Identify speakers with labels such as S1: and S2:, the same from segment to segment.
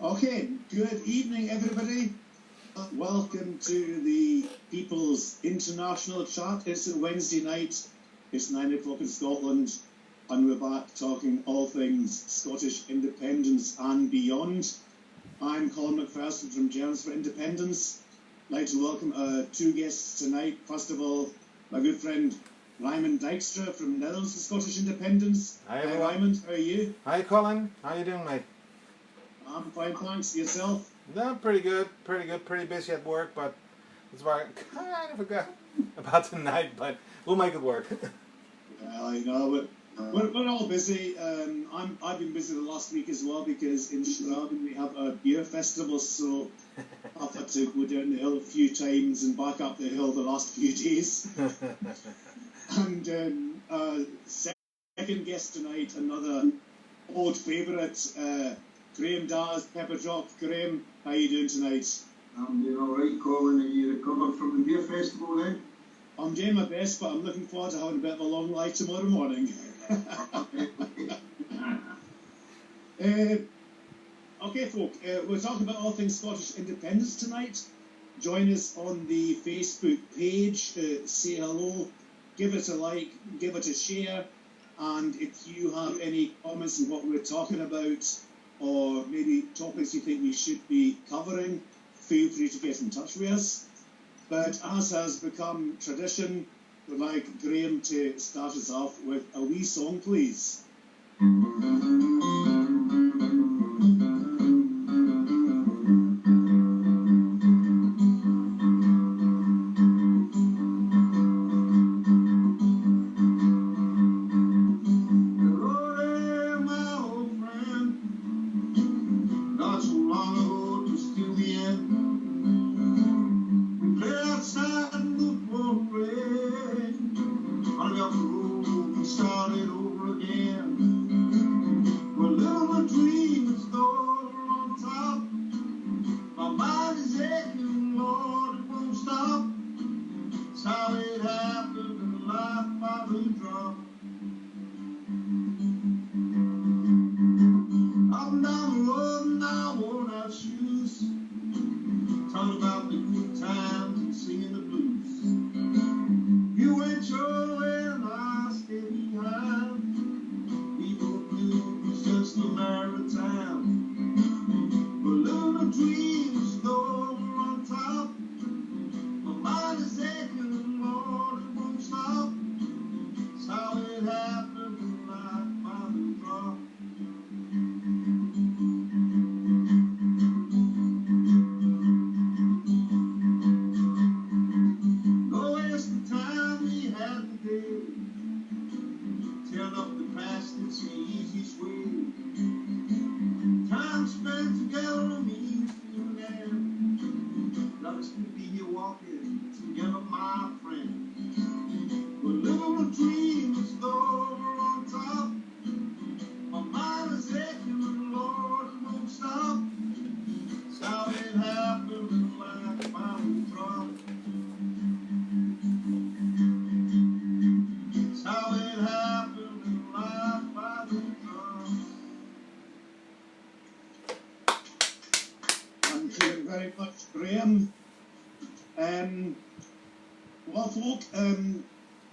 S1: Okay, good evening, everybody. Welcome to the People's International Chat. It's a Wednesday night. It's 9 o'clock in Scotland, and we're back talking all things Scottish independence and beyond. I'm Colin McPherson from Germans for Independence. I'd like to welcome two guests tonight. First of all, my good friend Raymond Dykstra from Netherlands for Scottish Independence.
S2: Hi,
S1: Raymond, how are you?
S2: Hi, Colin. How you doing, mate?
S1: I'm fine, thanks. Yourself?
S2: No, pretty good. Pretty busy at work, but that's why I kind of forgot about tonight, but we'll make it work.
S1: Well, you know, we're all busy. I've been busy the last week as well because in Straubing we have a beer festival, so I've had to go down the hill a few times and back up the hill the last few days. And second guest tonight, another old favourite, Graham Daz, Pepper Drop. Graham, how are you doing tonight?
S3: I'm doing alright, Colin. Are you recovered from the beer festival then?
S1: I'm doing my best, but I'm looking forward to having a bit of a long life tomorrow morning. Okay, folk, we're talking about all things Scottish independence tonight. Join us on the Facebook page, say hello, give it a like, give it a share, and if you have any comments on what we're talking about, or maybe topics you think we should be covering, feel free to get in touch with us. But as has become tradition, we'd like Graham to start us off with a wee song, please. Well, folk,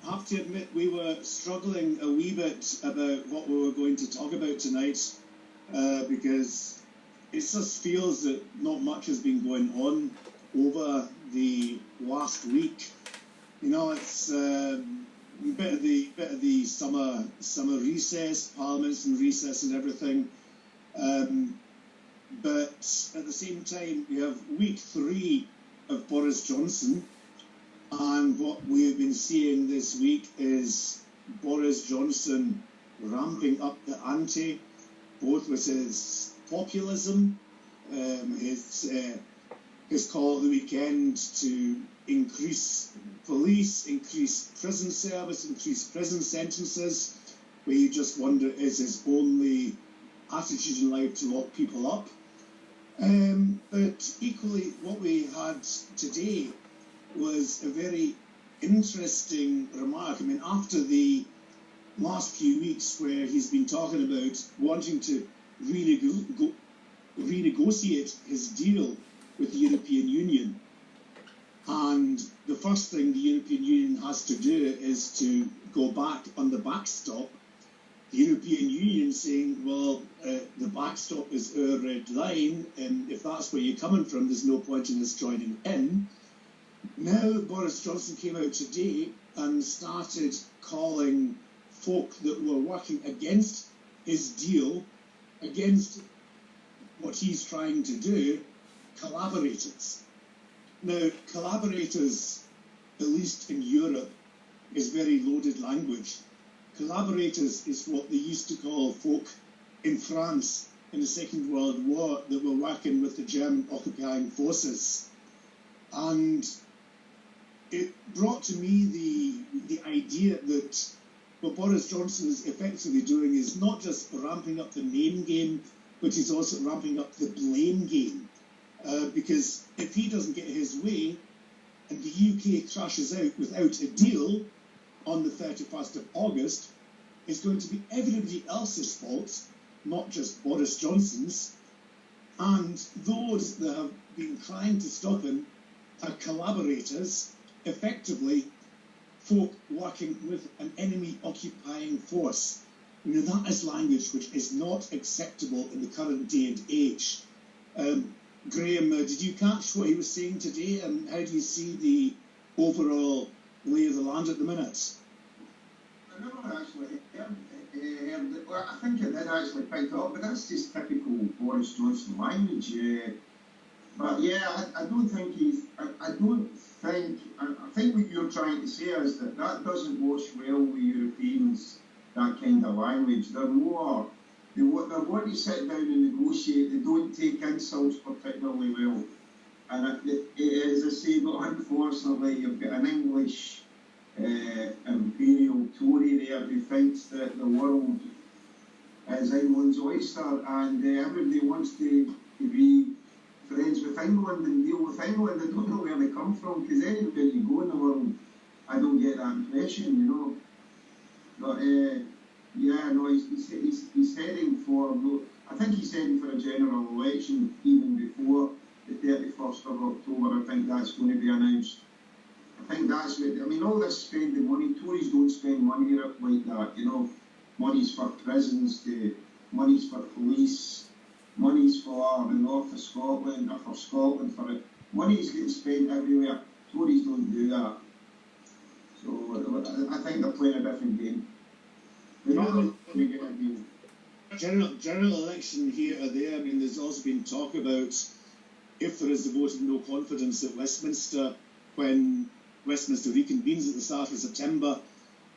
S1: have to admit we were struggling a wee bit about what we were going to talk about tonight because it just feels that not much has been going on over the last week. You know, it's a bit of the summer recess, Parliament's in recess and everything. But at the same time, we have week 3 of Boris Johnson. And what we have been seeing this week is Boris Johnson ramping up the ante, both with his populism, his call at the weekend to increase police, increase prison service, increase prison sentences, where you just wonder, is his only attitude in life to lock people up? But equally, what we had today was a very interesting remark. I mean, after the last few weeks where he's been talking about wanting to really renegotiate his deal with the European Union. And the first thing the European Union has to do is to go back on the backstop. The European Union saying, well, the backstop is our red line, and if that's where you're coming from, there's no point in us joining in. Now Boris Johnson came out today and started calling folk that were working against his deal, against what he's trying to do, collaborators. Now, collaborators, at least in Europe, is very loaded language. Collaborators is what they used to call folk in France in the Second World War that were working with the German occupying forces. And it brought to me the idea that what Boris Johnson is effectively doing is not just ramping up the name game, but he's also ramping up the blame game. Because if he doesn't get his way and the UK crashes out without a deal on the 31st of August, it's going to be everybody else's fault, not just Boris Johnson's. And those that have been trying to stop him are collaborators, effectively folk working with an enemy occupying force. You know, that is language which is not acceptable in the current day and age. Graham, did you catch what he was saying today, and how do you see the overall lay of the land at the minute?
S3: I never actually heard it. Well, I think I did actually pick it up, but that's just typical Boris Johnson language. But yeah, I don't think I think what you're trying to say is that doesn't wash well with Europeans, that kind of language. They're more... They want to sit down and negotiate. They don't take insults particularly well. And as I say, but unfortunately, you've got an English imperial Tory there who thinks that the world is England's oyster, and everybody wants to be friends with England and deal with England. I don't know where they come from, because anywhere you go in the world, I don't get that impression, you know. But yeah, no, he's heading for. I think he's heading for a general election even before the 31st of October. I think that's going to be announced. I think that's what. I mean, all this spending money. Tories don't spend money like that. You know, money's for prisons, money's for police, money's for the north of Scotland, or for Scotland. For it, money's getting spent everywhere. Tories don't do that. So I think they're playing a different game.
S1: General election here or there. I mean, there's also been talk about if there is a vote of no confidence at Westminster, when Westminster reconvenes at the start of September,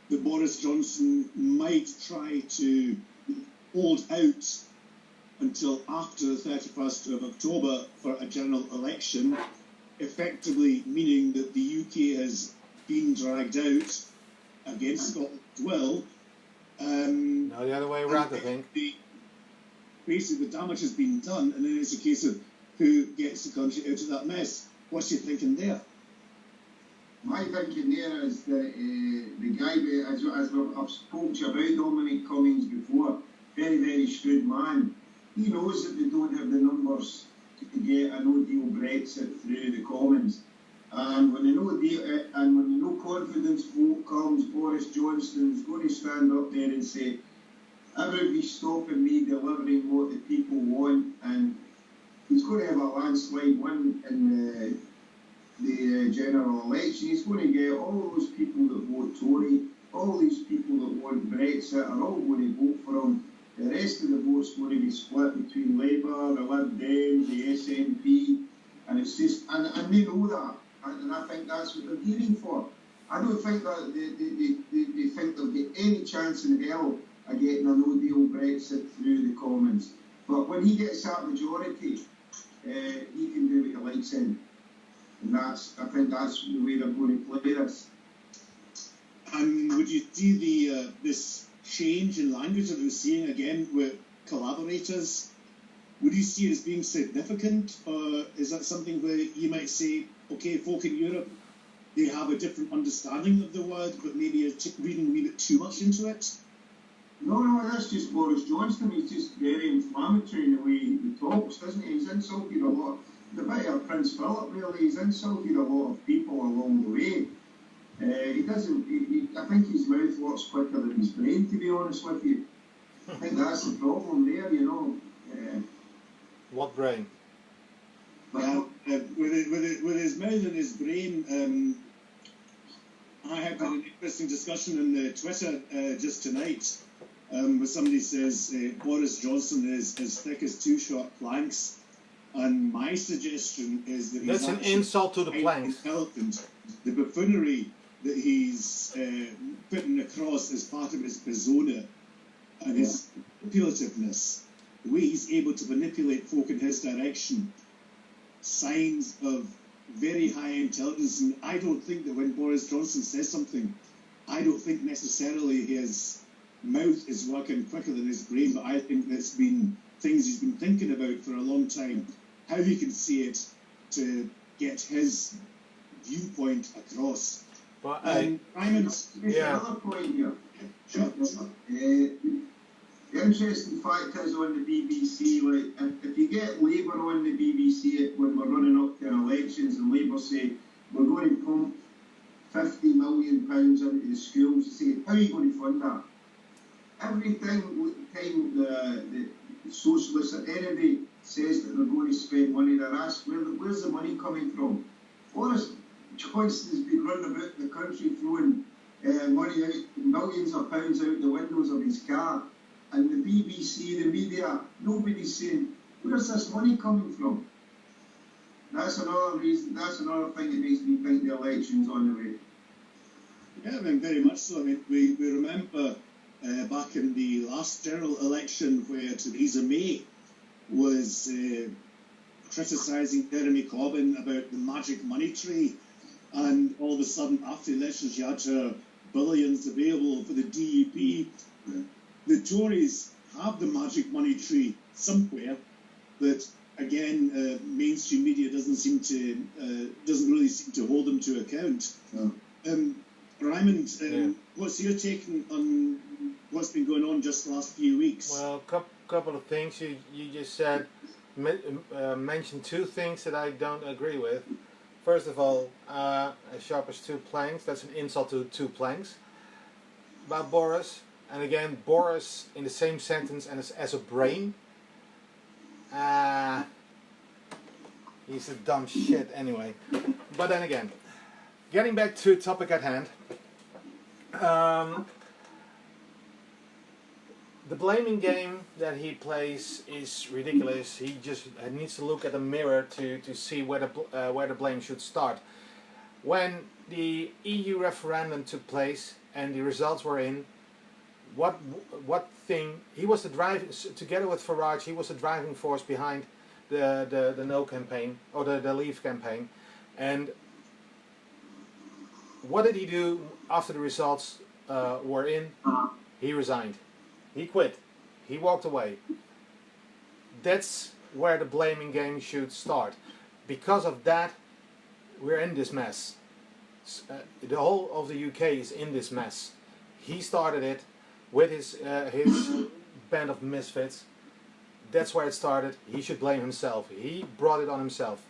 S1: that Boris Johnson might try to hold out until after the 31st of October for a general election, effectively meaning that the UK has been dragged out against Scotland's will.
S2: No, the other way around, I think.
S1: Basically, the damage has been done, and then it's a case of who gets the country out of that mess. What's your thinking there?
S3: My thinking there is that the guy, as I've spoken to you about Dominic Cummings before, very, very shrewd man. He knows that they don't have the numbers to get a no-deal Brexit through the Commons. And when the no confidence vote comes, Boris Johnson's going to stand up there and say, everybody's stopping me delivering what the people want, and he's going to have a landslide win in the general election. He's going to get all those people that vote Tory, all these people that want Brexit are all going to vote for him. The rest of the vote's going to be split between Labour, the Lib Dem, the SNP, and it's just, and they know that. And I think that's what they're gearing for. I don't think that they think they'll get any chance in hell of getting a no-deal Brexit through the Commons. But when he gets that majority, he can do what he likes in. And I think that's the way they're going to play this.
S1: And would you see this change in language that we're seeing again with collaborators? Would you see it as being significant, or is that something where you might say, okay, folk in Europe, they have a different understanding of the word, but maybe reading a wee bit too much into it?
S3: No, that's just Boris Johnson. He's just very inflammatory in the way he talks, doesn't he? He's insulted a lot. The bit of Prince Philip, really, he's insulted a lot of people along the way. He doesn't. I think his mouth works quicker than his brain, to be honest with you. I think that's the problem there, you know.
S2: What brain?
S1: With his mouth and his brain, I had an interesting discussion on Twitter just tonight, where somebody says Boris Johnson is as thick as two short planks, and my suggestion is that he's
S2: That's an insult to the planks.
S1: Intelligent. The buffoonery that he's putting across as part of his persona and his manipulativeness, the way he's able to manipulate folk in his direction, signs of very high intelligence. And I don't think that when Boris Johnson says something, I don't think necessarily his mouth is working quicker than his brain, but I think that's been things he's been thinking about for a long time, how he can see it to get his viewpoint across.
S2: But
S3: Another point here. Sure. The interesting fact is on the BBC, like if you get Labour on the BBC when we're running up to elections and Labour say we're going to pump £50 million into the schools, you say, how are you going to fund that? Every time the socialists or anybody says that they're going to spend money, they're asked where's the money coming from? Boris Johnson's been running about the country throwing money out, millions of pounds out the windows of his car. And the BBC, the media, nobody's saying, where's this money coming from? That's another reason, that's another thing that makes me think the election's on the way.
S1: Yeah, I mean, very much so. I mean, we remember back in the last general election where Theresa May was criticising Jeremy Corbyn about the magic money tree, and all of a sudden, after the election, she had her billions available for the DUP. The Tories have the magic money tree somewhere, but again, mainstream media doesn't really seem to hold them to account. No. Raymond, what's your take on what's been going on just the last few weeks?
S2: Well, couple of things you just said. Mentioned two things that I don't agree with. First of all, as sharp as two planks. That's an insult to two planks. About Boris. And again, Boris in the same sentence and as a brain. He's a dumb shit anyway. But then again, getting back to the topic at hand. The blaming game that he plays is ridiculous. He just needs to look at the mirror to see where the blame should start. When the EU referendum took place and the results were in, what thing he was the driving, together with Farage, he was the driving force behind the no campaign or the leave campaign. And what did he do after the results were in? He resigned. He quit. He walked away. That's where the blaming game should start. Because of that, we're in this mess. The whole of the UK is in this mess. He started it with his band of misfits. That's where it started. He should blame himself. He brought it on himself.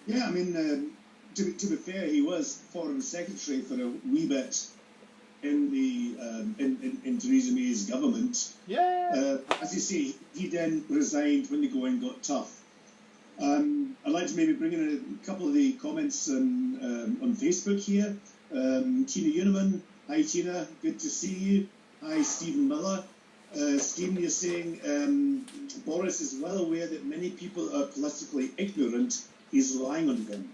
S1: Yeah, I mean, to be fair, he was Foreign Secretary for a wee bit in the in Theresa May's government.
S2: Yeah.
S1: As you say, he then resigned when the going got tough. I'd like to maybe bring in a couple of the comments on Facebook here. Tina Yoonery, hi Tina, good to see you. Hi Stephen Miller. Stephen, you're saying Boris is well aware that many people are politically ignorant. He's relying on them.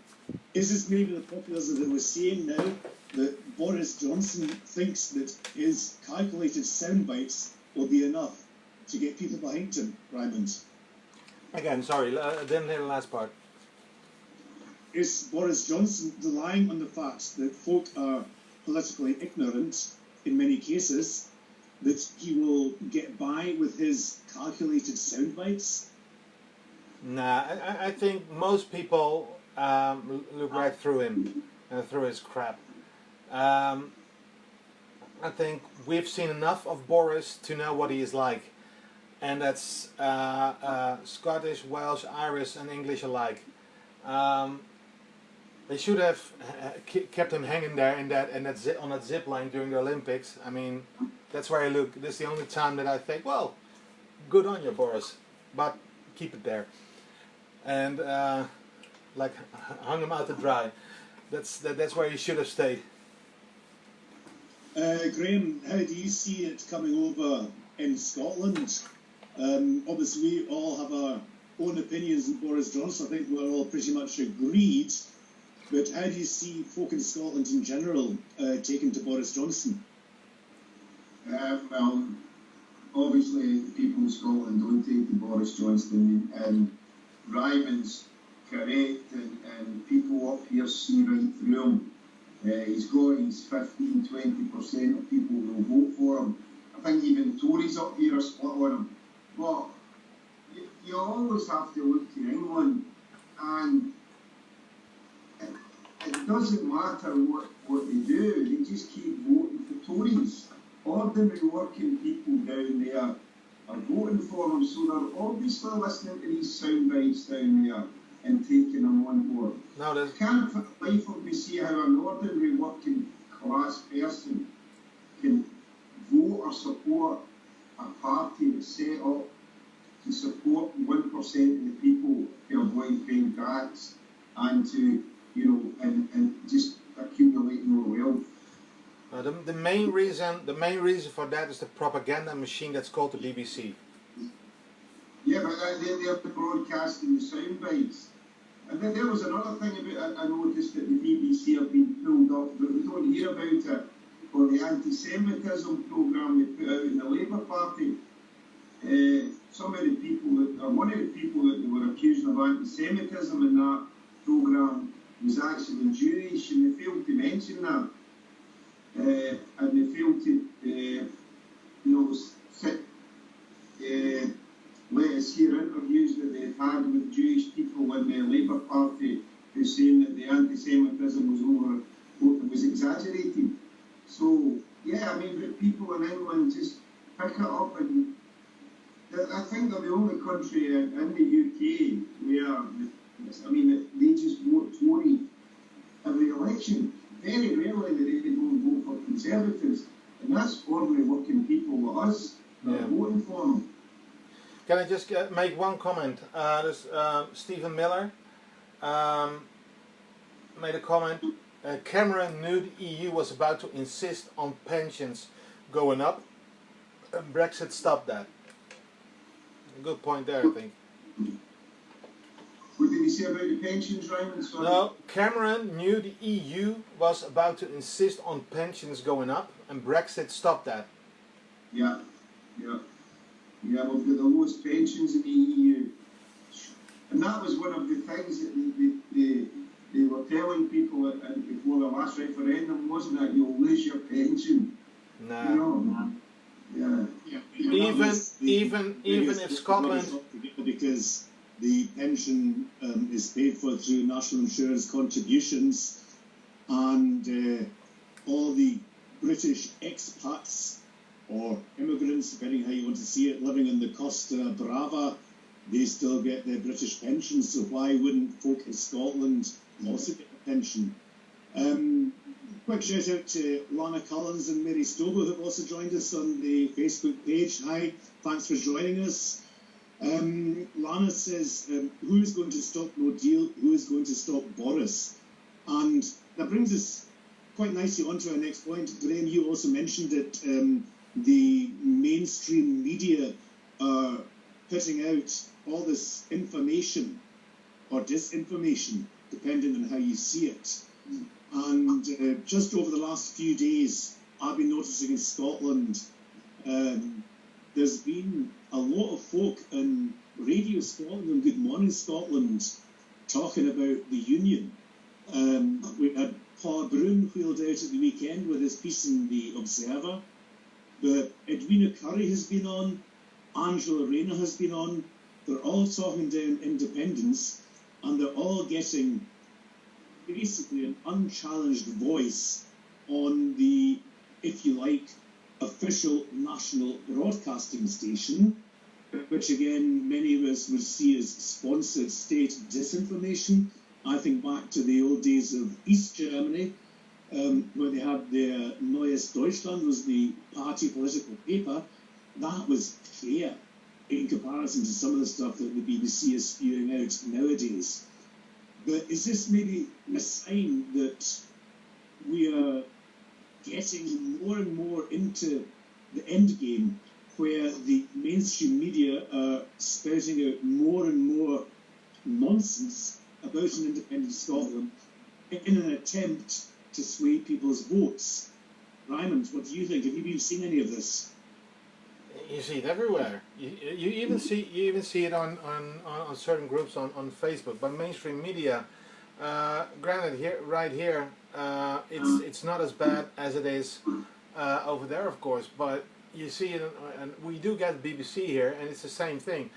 S1: Is this maybe the populism that we're seeing now, that Boris Johnson thinks that his calculated sound bites will be enough to get people behind him, Raymond?
S2: Again, sorry, I didn't hear the last part.
S1: Is Boris Johnson relying on the fact that folk are politically ignorant in many cases, that he will get by with his calculated sound bites?
S2: Nah, I think most people look right through him and through his crap. I think we've seen enough of Boris to know what he is like, and that's Scottish, Welsh, Irish, and English alike. They should have kept him hanging there on that zip line during the Olympics. I mean, that's where I look. This is the only time that I think, well, good on you, Boris, but keep it there. And like hung him out to dry. That's where he should have stayed.
S1: Graham, how do you see it coming over in Scotland? Obviously, we all have our own opinions on Boris Johnson. I think we're all pretty much agreed. But how do you see folk in Scotland in general taking to Boris Johnson?
S3: Well, obviously, people in Scotland don't take to Boris Johnson, and Ryman's correct, and people up here see right through him. He's got his 15-20% of people will vote for him. I think even Tories up here are split on him. But you always have to look to England, and it doesn't matter what they do, they just keep voting for Tories. Ordinary working people down there are voting for them, so they're obviously listening to these sound bites down there and taking them on board.
S2: No,
S3: I can't for the life of me see how an ordinary working class person can vote or support a party that's set up to support 1% of the people to avoid paying tax and to, and just accumulate more wealth.
S2: The main reason for that is the propaganda machine that's called the BBC.
S3: Yeah, but they're broadcasting the sound bites. And then there was another thing about I noticed that the BBC have been pulled up, but we don't hear about it, for the anti-Semitism programme they put out in the Labour Party. Some of the people, one of the people that they were accusing of anti-Semitism in that programme was actually Jewish, and they failed to mention that. And they failed to, let us hear interviews that they've had with Jewish people in the Labour Party who saying that the anti-Semitism was exaggerated. So, yeah, I mean, but people in England just pick it up, and I think they're the only country in the UK where, they just vote Tory every election. Very rarely do they go and vote for Conservatives, and that's ordinary working people like us that are voting for them.
S2: Can I just make one comment? There's Stephen Miller made a comment. Cameron knew the EU was about to insist on pensions going up, and Brexit stopped that. A good point there, I think.
S3: What did he say about the pensions, Rayner?
S2: No, Cameron knew the EU was about to insist on pensions going up, and Brexit stopped that.
S3: Yeah, we've got the lowest pensions in the EU. And that was one of the things that they were telling people before the last referendum, wasn't it? You'll lose your pension.
S2: No.
S3: Yeah.
S2: Even if Scotland...
S1: Because the pension is paid for through national insurance contributions, and all the British expats or immigrants, depending how you want to see it, living in the Costa Brava, they still get their British pensions. So why wouldn't folk in Scotland also get a pension? Quick shout out to Lana Collins and Mary Stobo, who have also joined us on the Facebook page. Hi, thanks for joining us. Lana says, who is going to stop No Deal? Who is going to stop Boris? And that brings us quite nicely on to our next point. Graham, you also mentioned that the mainstream media are putting out all this information or disinformation, depending on how you see it. And just over the last few days, I've been noticing in Scotland, there's been a lot of folk in Radio Scotland and Good Morning Scotland talking about the Union. We had Paw Broon wheeled out at the weekend with his piece in the Observer, but Edwina Currie has been on, Angela Rayner has been on. They're all talking down independence, and they're all getting basically an unchallenged voice on the, if you like, official national broadcasting station, which again many of us would see as sponsored state disinformation. I think back to the old days of East Germany, where they had their Neues Deutschland was the party political paper. That was fair in comparison to some of the stuff that the BBC is spewing out nowadays. But is this maybe a sign that we are getting more and more into the end game, where the mainstream media are spouting out more and more nonsense about an independent Scotland in an attempt to sway people's votes? Raymond, what do you think? Have you been seeing any of this?
S2: You see it everywhere. You even see it on certain groups on Facebook. But mainstream media, granted right here, it's not as bad as it is over there, of course. But you see it, and we do get BBC here, and it's the same thing.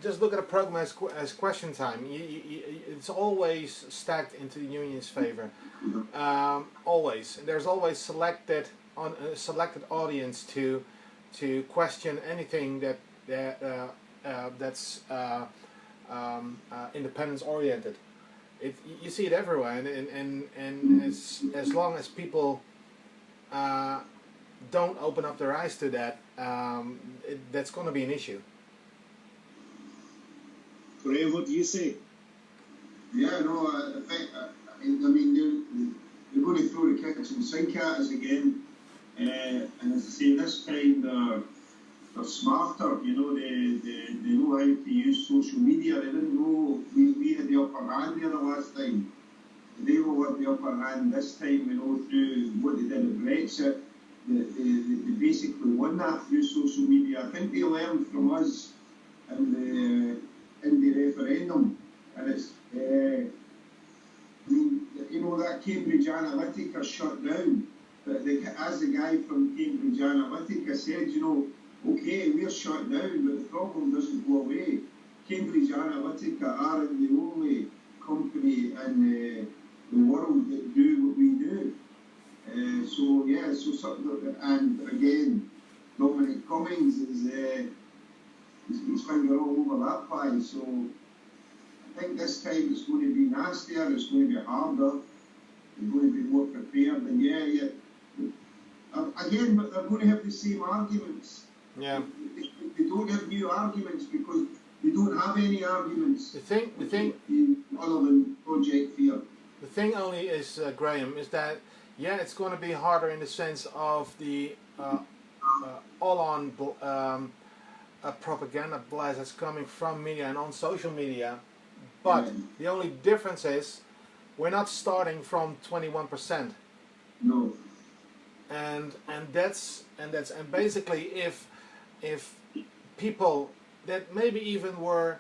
S2: Just look at a program as Question Time. It's always stacked into the union's favor. Always. There's always selected audience to question anything that's independence oriented. You see it everywhere, and as long as people don't open up their eyes to that, that's going to be an issue.
S1: Currie, what do you say?
S3: Yeah, no, I think, I mean, they're going to throw the kitchen sink at us again, and as I say, this time they're smarter, you know, they know how to use social media. They didn't know, we had the upper hand there the last time. They will have the upper hand this time, you know, through what they did at Brexit. They basically won that through social media. I think they learned from us in the referendum, and it's, I mean, you know, that Cambridge Analytica shut down. But as the guy from Cambridge Analytica said, you know, okay, we're shut down, but the problem doesn't go away. Cambridge Analytica aren't the only company in the world that do what we do. So yeah, so something, and again, Dominic Cummings is his finger all over that pie. So I think this time it's going to be nastier, it's going to be harder, they're going to be more prepared, and yeah. Again, but they're going to have the same arguments.
S2: Yeah.
S3: They don't have new arguments because they don't have any arguments.
S2: The thing,
S3: other than Project Fear.
S2: The thing only is, Graham, is that it's going to be harder in the sense of the all-on propaganda blast that's coming from media and on social media. But the only difference is we're not starting from 21%.
S3: No.
S2: And basically if people that maybe even were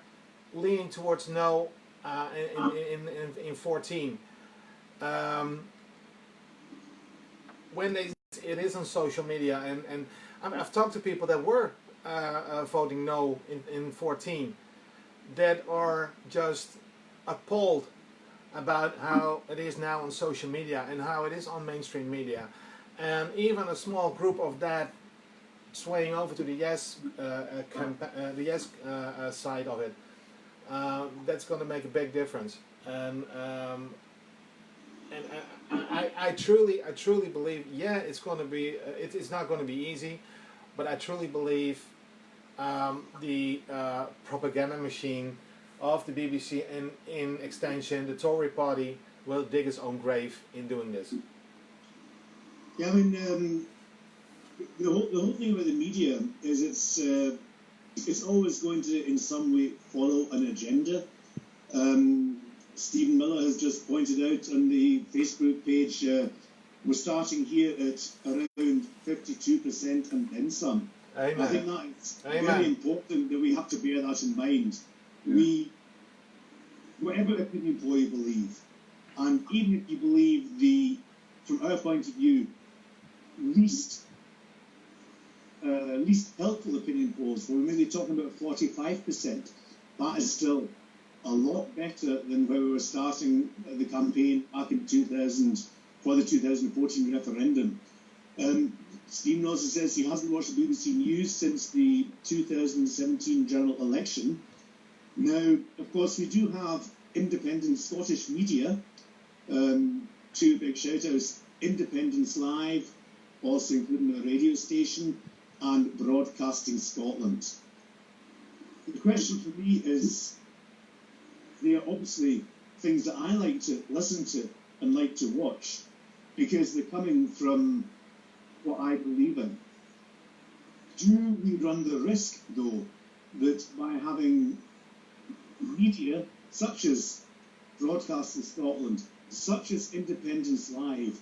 S2: leaning towards no in 14, when it is on social media, and I've talked to people that were voting no in 14 that are just appalled about how it is now on social media and how it is on mainstream media, and even a small group of that swaying over to the yes side of it. That's going to make a big difference, and I truly believe it's going to be it's not going to be easy, but I truly believe the propaganda machine of the BBC and in extension the Tory party will dig its own grave in doing this.
S1: Yeah, I mean, the whole thing about the media is it's always going to in some way follow an agenda. Stephen Miller has just pointed out on the Facebook page, we're starting here at around 52% and then some.
S2: Amen.
S1: I think that's very important that we have to bear that in mind. Yeah. Whatever opinion poll you believe, and even if you believe from our point of view, least helpful opinion polls, where we're maybe talking about 45%, that is still a lot better than where we were starting the campaign back in 2000 for the 2014 referendum. Stephen also says he hasn't watched the BBC News since the 2017 general election. Now, of course, we do have independent Scottish media. Two big shout-outs: Independence Live, also including a radio station, and Broadcasting Scotland. The question for me is, they are obviously things that I like to listen to and like to watch, because they're coming from what I believe in. Do we run the risk, though, that by having media such as Broadcasting Scotland, such as Independence Live,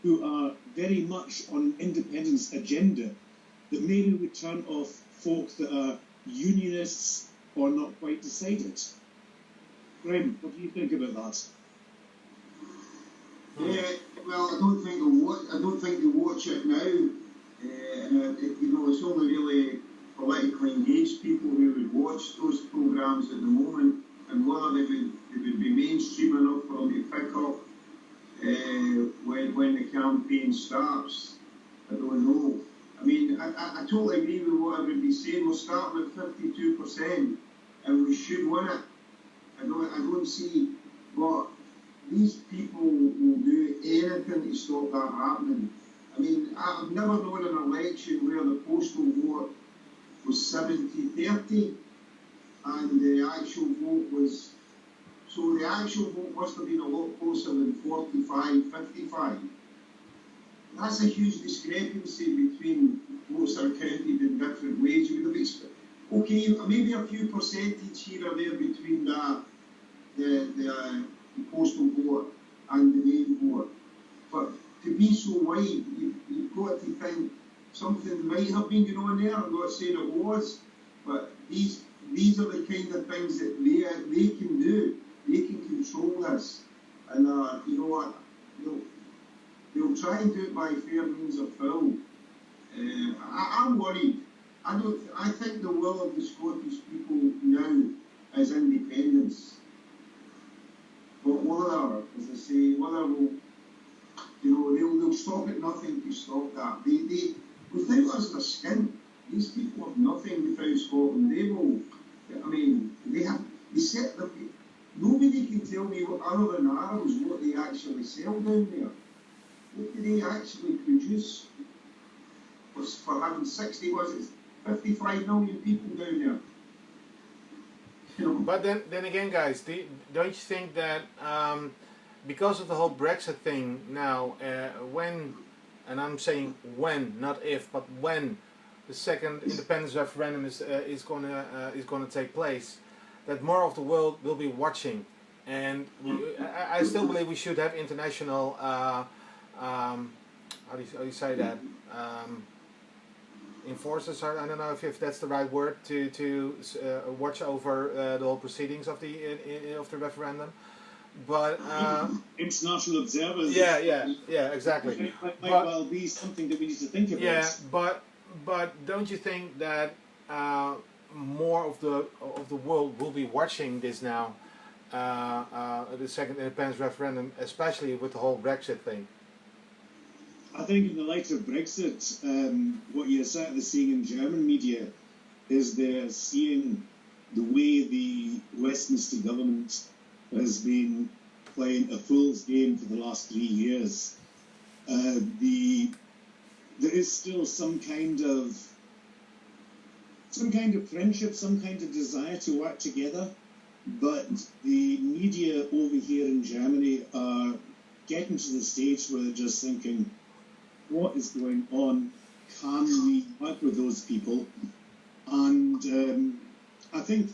S1: who are very much on an independence agenda, that maybe we turn off folk that are unionists or not quite decided? Graham, what do you think about that?
S3: Yeah, well, I don't think they watch it now. It's only really politically engaged people who would watch those programmes at the moment, and whether they would be mainstream enough for them to pick up when the campaign starts, I don't know. I mean, I totally agree with what everybody's saying. We're starting at 52%, and we should win it. I don't see what these people will do anything to stop that happening. I mean, I've never known an election where the postal vote was 70-30 and the actual vote was, so the actual vote must have been a lot closer than 45-55. That's a huge discrepancy between votes that are counted in different ways. You would have expected, okay, maybe a few percentage here or there between the postal vote and the main vote. But to be so wide, you've got to think something might have been going on there. I'm not saying it was, but these are the kind of things that they can do. They can control this, and you know what? They'll try and do it by fair means or foul. I'm worried. I think the will of the Scottish people now is independence. But whether, as I say, whether they'll stop at nothing to stop that. They without us, their skin. These people have nothing without Scotland. They will. I mean, they set the. Nobody can tell me other than Arrows what they actually sell down there. What do they actually produce? For having 55 million people down there. You know?
S2: But then again, guys, don't you think that because of the whole Brexit thing now, when, and I'm saying when, not if, but when the second independence referendum is going to take place, that more of the world will be watching, and I still believe we should have international. How do you say that? Enforcers, I don't know if that's the right word, to watch over the whole proceedings of the referendum, but
S1: international observers.
S2: Yeah, exactly.
S1: It might well be something that we need to think about.
S2: Yeah, but don't you think that more of the world will be watching this now, the second independence referendum, especially with the whole Brexit thing?
S1: I think in the light of Brexit, what you're certainly seeing in German media is they're seeing the way the Westminster government has been playing a fool's game for the last 3 years. There is still some kind of friendship, some kind of desire to work together, but the media over here in Germany are getting to the stage where they're just thinking, what is going on? Can we work with those people? And I think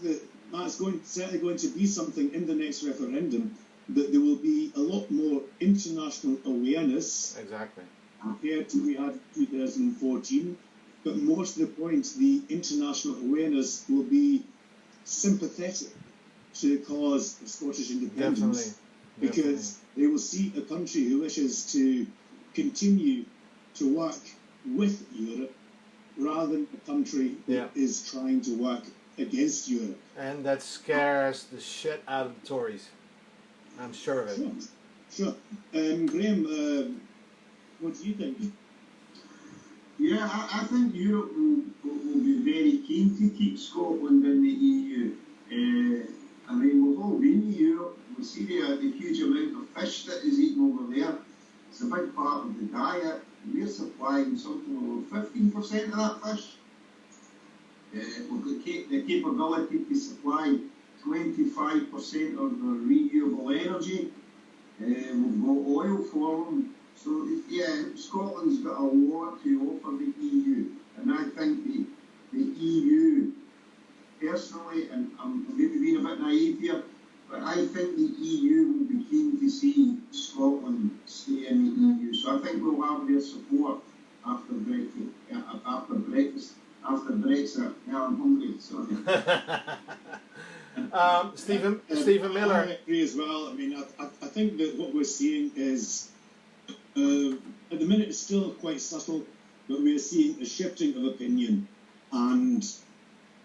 S1: that's certainly going to be something in the next referendum, that there will be a lot more international awareness.
S2: Exactly.
S1: Compared to we had in 2014. But more to the point, the international awareness will be sympathetic to the cause of Scottish independence.
S2: Definitely.
S1: Because they will see a country who wishes to continue to work with Europe rather than a country that is trying to work against Europe.
S2: And that scares the shit out of the Tories. I'm sure of it.
S1: Sure. Sure. Graham, what do you think?
S3: Yeah, I think Europe will be very keen to keep Scotland in the EU. I mean, we've all been to Europe. We see the huge amount of fish that is eaten over there. It's a big part of the diet. We're supplying something over 15% of that fish. We've got the capability to supply 25% of the renewable energy. We've got oil for them. So, yeah, Scotland's got a lot to offer the EU. And I think the EU, personally, and I'm maybe being a bit naive here, but I think the EU will be keen to see Scotland stay in the EU. So I think we'll have their support after Brexit. After Brexit. Now I'm hungry, sorry.
S2: Stephen Miller.
S1: I agree as well. I mean, I think that what we're seeing is, at the minute, it's still quite subtle, but we're seeing a shifting of opinion. And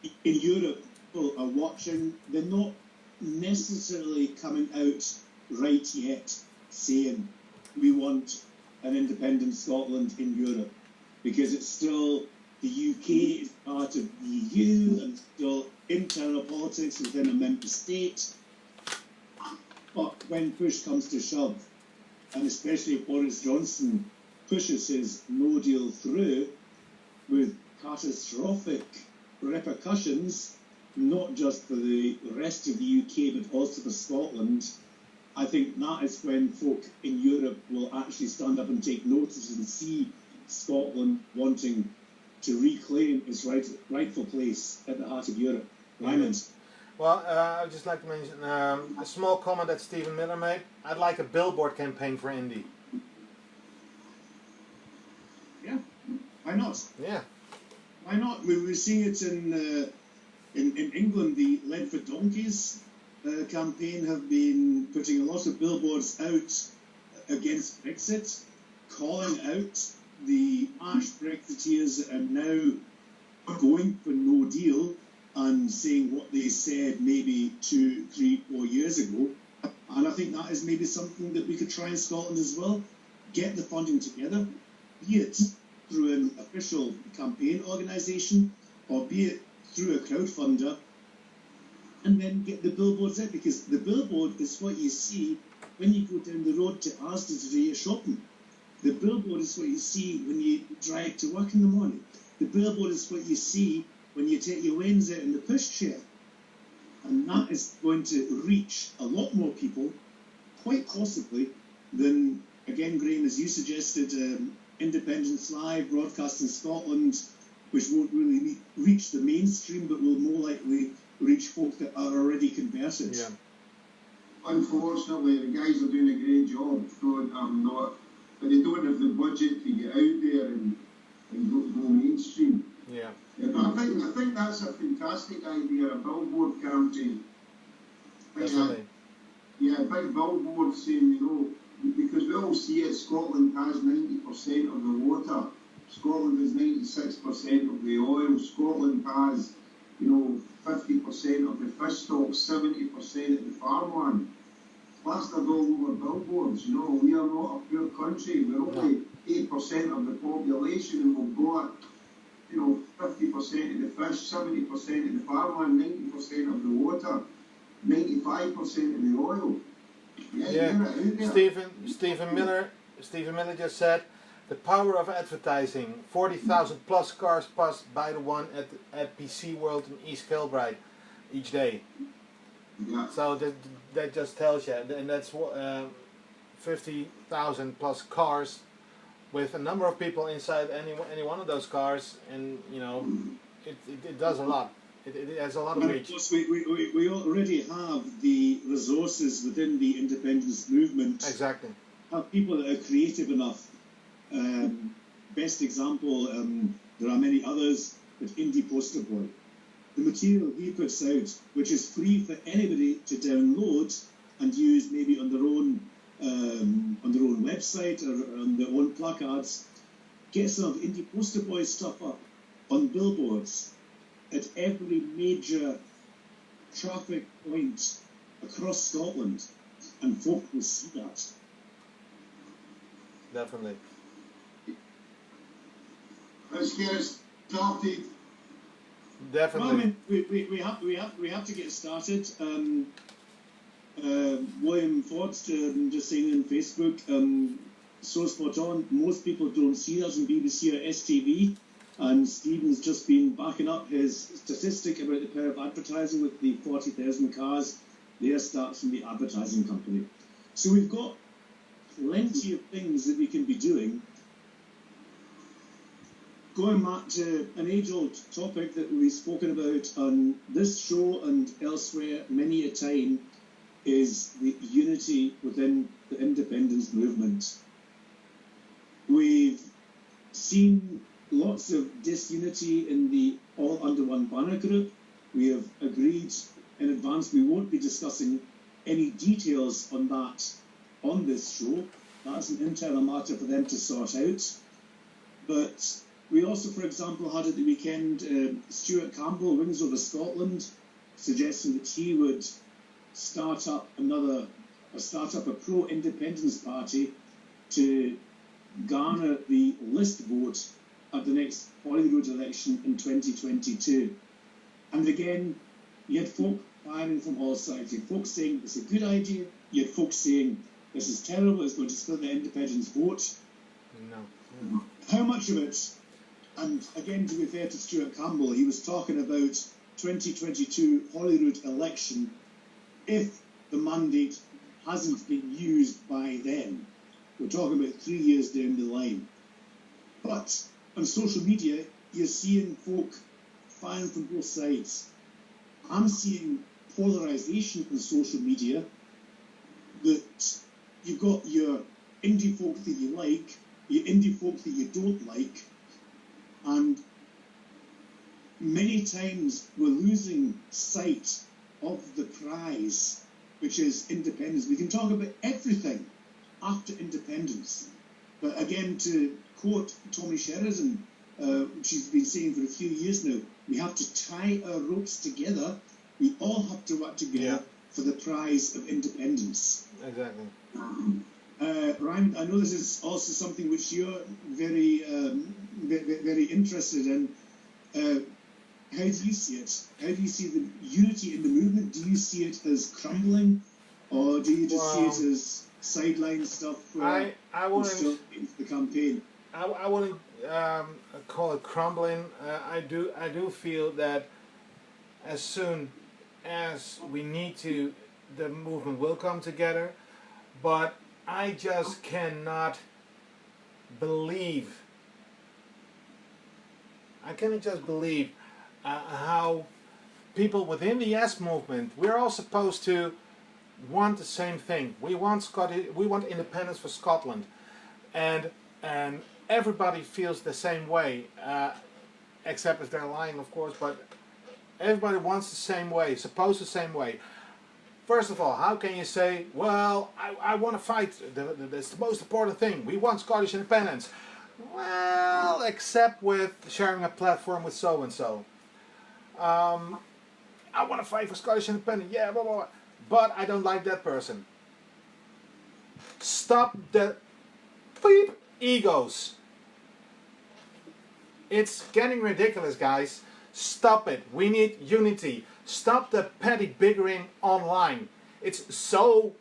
S1: in Europe, people are watching. They're not necessarily coming out right yet saying we want an independent Scotland in Europe, because it's still the UK is part of the EU and still internal politics within a member state. But when push comes to shove, and especially if Boris Johnson pushes his no deal through with catastrophic repercussions, not just for the rest of the UK but also for Scotland, I think that is when folk in Europe will actually stand up and take notice and see Scotland wanting to reclaim its rightful place at the heart of Europe. Rayner.
S2: Well, I'd just like to mention a small comment that Stephen Miller made. I'd like a billboard campaign for Indy.
S1: Yeah, why not?
S2: Yeah.
S1: Why not? We're seeing it in England. The Lead for Donkeys campaign have been putting a lot of billboards out against Brexit, calling out the arch Brexiteers that are now going for no deal and saying what they said maybe 2, 3, 4 years ago. And I think that is maybe something that we could try in Scotland as well. Get the funding together, be it through an official campaign organisation or be it through a crowdfunder, and then get the billboards out, because the billboard is what you see when you go down the road to Asda today shopping. The billboard is what you see when you drive to work in the morning. The billboard is what you see when you take your wings out in the pushchair. And that is going to reach a lot more people, quite possibly, than, again, Graham, as you suggested, Independence Live, Broadcasting Scotland, which won't really reach the mainstream, but will more likely reach folk that are already converted.
S2: Yeah.
S3: Unfortunately, the guys are doing a great job, but they don't have the budget to get out there and go mainstream.
S2: Yeah.
S3: But I think that's a fantastic idea, a billboard campaign.
S2: Definitely.
S3: Yeah, a big billboard saying, because we all see it, Scotland has 90% of the water. Scotland has 96% of the oil. Scotland has, 50% of the fish stock, 70% of the farmland. Plastered all over billboards, we are not a poor country. We're only 8% of the population, and we've got 50% of the fish, 70% of the farmland, 90% of the water, 95% of the oil.
S2: Stephen Miller just said, the power of advertising. 40,000 plus cars pass by the one at PC World in East Kilbride each day.
S3: Yeah.
S2: So that just tells you, and that's 50,000 plus cars with a number of people inside any one of those cars, and it does a lot. It has a lot of reach.
S1: Of course, we already have the resources within the independence movement.
S2: Exactly.
S1: Have people that are creative enough. Best example, there are many others, but Indie Poster Boy. The material he puts out, which is free for anybody to download and use maybe on their own website or on their own placards, get some of Indie Poster Boy stuff up on billboards at every major traffic point across Scotland, and folk will see that.
S2: Definitely.
S3: Let's get it started.
S2: Definitely.
S1: Well, I mean, we have to get started. William Ford just saying on Facebook, so spot on. Most people don't see us on BBC or STV, and Stephen's just been backing up his statistic about the power of advertising with the 40,000 cars. There starts from the advertising company. So we've got plenty of things that we can be doing. Going back to an age-old topic that we've spoken about on this show and elsewhere many a time is the unity within the independence movement. We've seen lots of disunity in the All Under One Banner group. We have agreed in advance we won't be discussing any details on that on this show. That's an internal matter for them to sort out. But we also, for example, had at the weekend Stuart Campbell, Wings Over Scotland, suggesting that he would start up a pro-independence party to garner the list vote at the next Holyrood election in 2022. And again, you had folk firing from all sides. You had folks saying it's a good idea. You had folks saying this is terrible, it's going to split the independence vote.
S2: No.
S1: How much of it, and again to be fair to Stuart Campbell, he was talking about 2022 Holyrood election if the mandate hasn't been used by then. We're talking about 3 years down the line. But on social media, you're seeing folk firing from both sides. I'm seeing polarisation on social media, that you've got your indie folk that you like, your indie folk that you don't like, and many times we're losing sight of the prize, which is independence. We can talk about everything after independence, but again, to quote Tommy Sheridan, she's been saying for a few years now, we have to tie our ropes together. We all have to work together for the prize of independence.
S2: Exactly.
S1: Ryan, I know this is also something which you're very, very interested in. How do you see it? How do you see the unity in the movement? Do you see it as crumbling, or do you just see it as sideline stuff?
S2: I wouldn't.
S1: Still into the campaign.
S2: I wouldn't call it crumbling. I do feel that as soon as we need to, the movement will come together. But I just cannot believe. I cannot just believe how people within the Yes movement, we're all supposed to want the same thing. We want independence for Scotland, and everybody feels the same way, except if they're lying, of course. But everybody wants the same way, supposed the same way. First of all, how can you say, well, I want to fight, it's the most important thing, we want Scottish independence? Well, except with sharing a platform with so-and-so. I want to fight for Scottish independence, yeah, blah, blah, blah. But I don't like that person. Stop the beep egos. It's getting ridiculous, guys. Stop it. We need unity. Stop the petty bickering online. It's so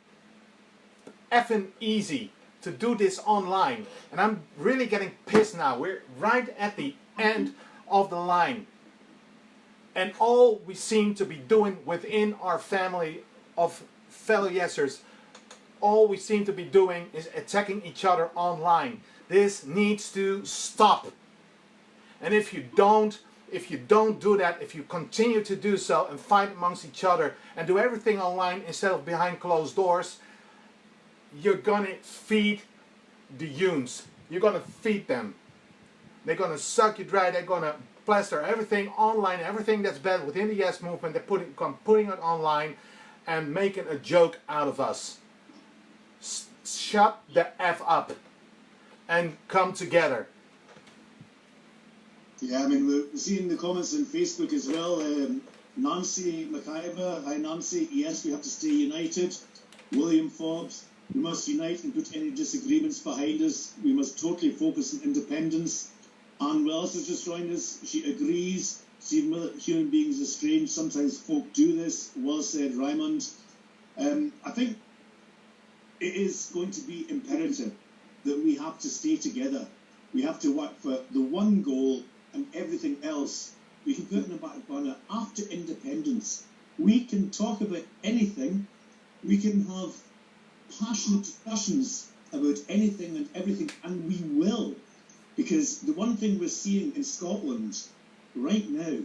S2: effing easy to do this online. And I'm really getting pissed now. We're right at the end of the line. And all we seem to be doing within our family of fellow yesers, all we seem to be doing is attacking each other online. This needs to stop. And if you don't do that, if you continue to do so and fight amongst each other and do everything online instead of behind closed doors, you're gonna feed the Yoones. You're gonna feed them. They're gonna suck you dry. They're gonna plaster everything online, everything that's bad within the Yes movement. They're putting it online and making a joke out of us. Shut the F up and come together.
S1: Yeah, I mean, we're seeing the comments on Facebook as well. Nancy McIver, hi Nancy, yes, we have to stay united. William Forbes, We must unite and put any disagreements behind us. We must totally focus on independence. Anne Wells has just joined us. She agrees. Human beings are strange. Sometimes folk do this. Well said, Raymond. I think it is going to be imperative that we have to stay together. We have to work for the one goal, and everything else we can put in the back burner after independence. We can talk about anything. We can have passionate discussions about anything and everything, and we will. Because the one thing we're seeing in Scotland right now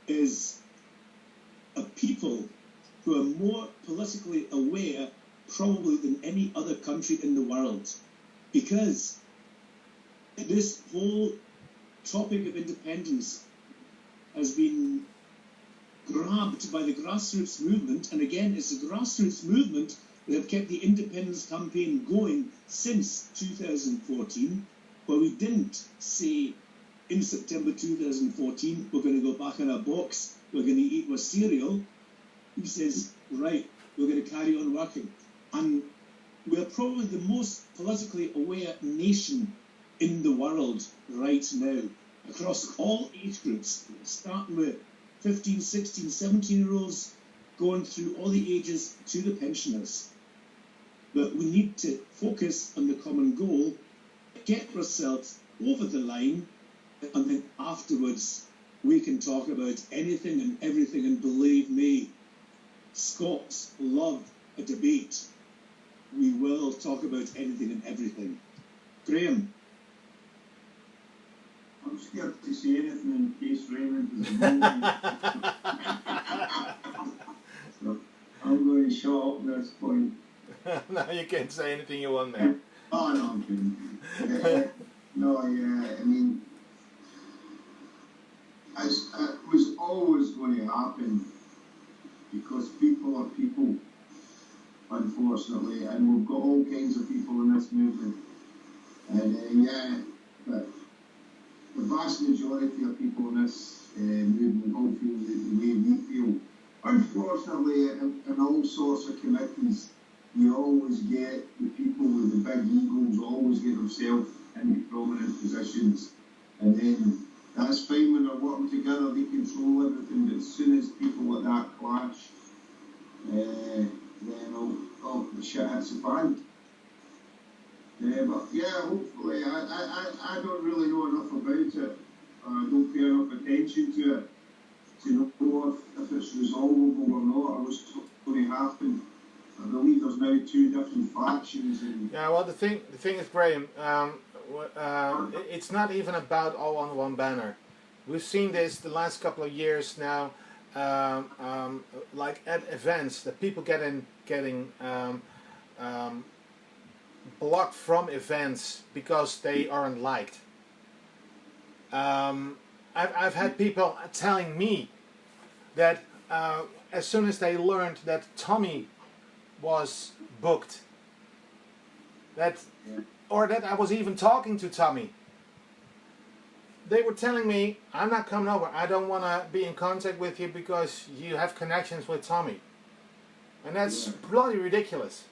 S1: is a people who are more politically aware probably than any other country in the world. Because this whole topic of independence has been grabbed by the grassroots movement, and again, it's the grassroots movement that have kept the independence campaign going since 2014, where we didn't say in September 2014, we're going to go back in our box, we're going to eat our cereal. He says, right, we're going to carry on working. And we're probably the most politically aware nation in the world right now, across all age groups, starting with 15, 16, 17-year-olds, going through all the ages to the pensioners. But we need to focus on the common goal, get ourselves over the line, and then afterwards we can talk about anything and everything. And believe me, Scots love a debate. We will talk about anything and everything. Graham?
S3: I'm scared to say anything in case Raymond is involved. So I'm going to shut up at this point.
S2: No, you can't say anything you want, man.
S3: Oh, no, I'm kidding. I mean, it was always going to happen because people are people, unfortunately, and we've got all kinds of people in this movement. And but the vast majority of people in this movement all feel the way we feel. Unfortunately, in all sorts of committees, you always get the people with the big egos always get themselves in prominent positions, and then that's fine when they're working together, they control everything, but as soon as people like that clash, then the shit hits the fan. But yeah, hopefully, I don't really know enough about it. I don't pay enough attention to it to know if it's resolvable or not, or what's going to happen. I believe there's now two different factions.
S2: Yeah, well, the thing is, Graham, it's not even about all on one banner. We've seen this the last couple of years now, like at events that people getting blocked from events because they aren't liked. I've had people telling me that as soon as they learned that Tommy was booked, or that I was even talking to Tommy, they were telling me, I'm not coming over, I don't want to be in contact with you because you have connections with Tommy. And that's bloody ridiculous.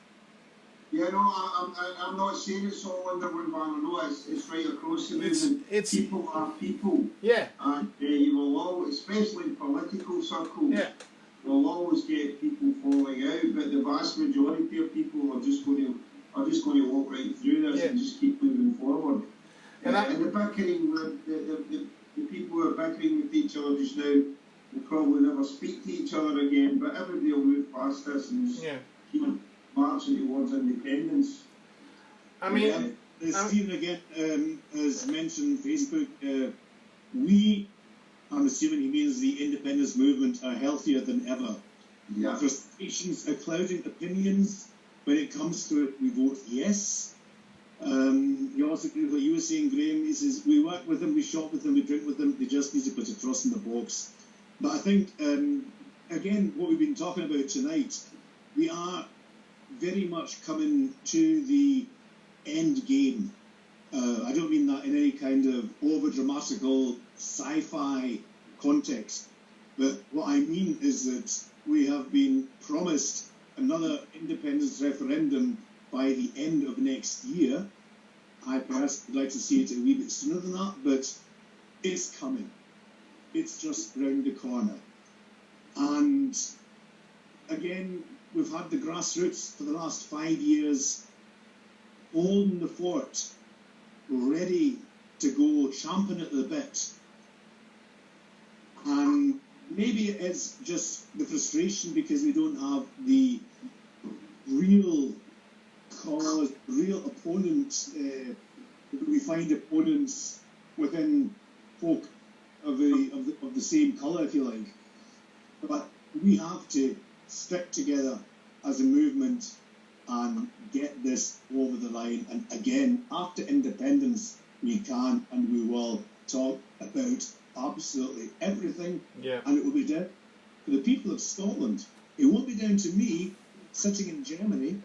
S3: Yeah, no, I'm not saying it's all under one banner. No, it's right across the movement. People are people.
S2: Yeah.
S3: And you will always, especially in political circles, you'll always get people falling out. But the vast majority of people are just going to walk right through this and just keep moving forward. And the bickering, the people who are bickering with each other just now will probably never speak to each other again. But everybody will move past this and just keep marching towards independence.
S2: I mean,
S1: Stephen again has mentioned Facebook. I'm assuming he means the independence movement, are healthier than ever.
S3: Yeah.
S1: Frustrations are clouding opinions. When it comes to it, we vote yes. You also agree with what you were saying, Graham. He says, we work with them, we shop with them, we drink with them, they just need to put a cross in the box. But I think, again, what we've been talking about tonight, we are very much coming to the end game. I don't mean that in any kind of over-dramatical sci-fi context, but what I mean is that we have been promised another independence referendum, and we have been promised a 2 year extension to the Scottish Constitution. And I think by the end of next year. I perhaps would like to see it a wee bit sooner than that, but it's coming. It's just round the corner. And again, we've had the grassroots for the last 5 years holding the fort, ready to go, champing at the bit. And maybe it's just the frustration because we don't have the real cause, real opponents. We find opponents within folk of the same colour, if you like. But we have to stick together as a movement and get this over the line. And again, after independence, we can and we will talk about absolutely everything.
S2: Yeah.
S1: And it will be down for the people of Scotland. It won't be down to me sitting in Germany.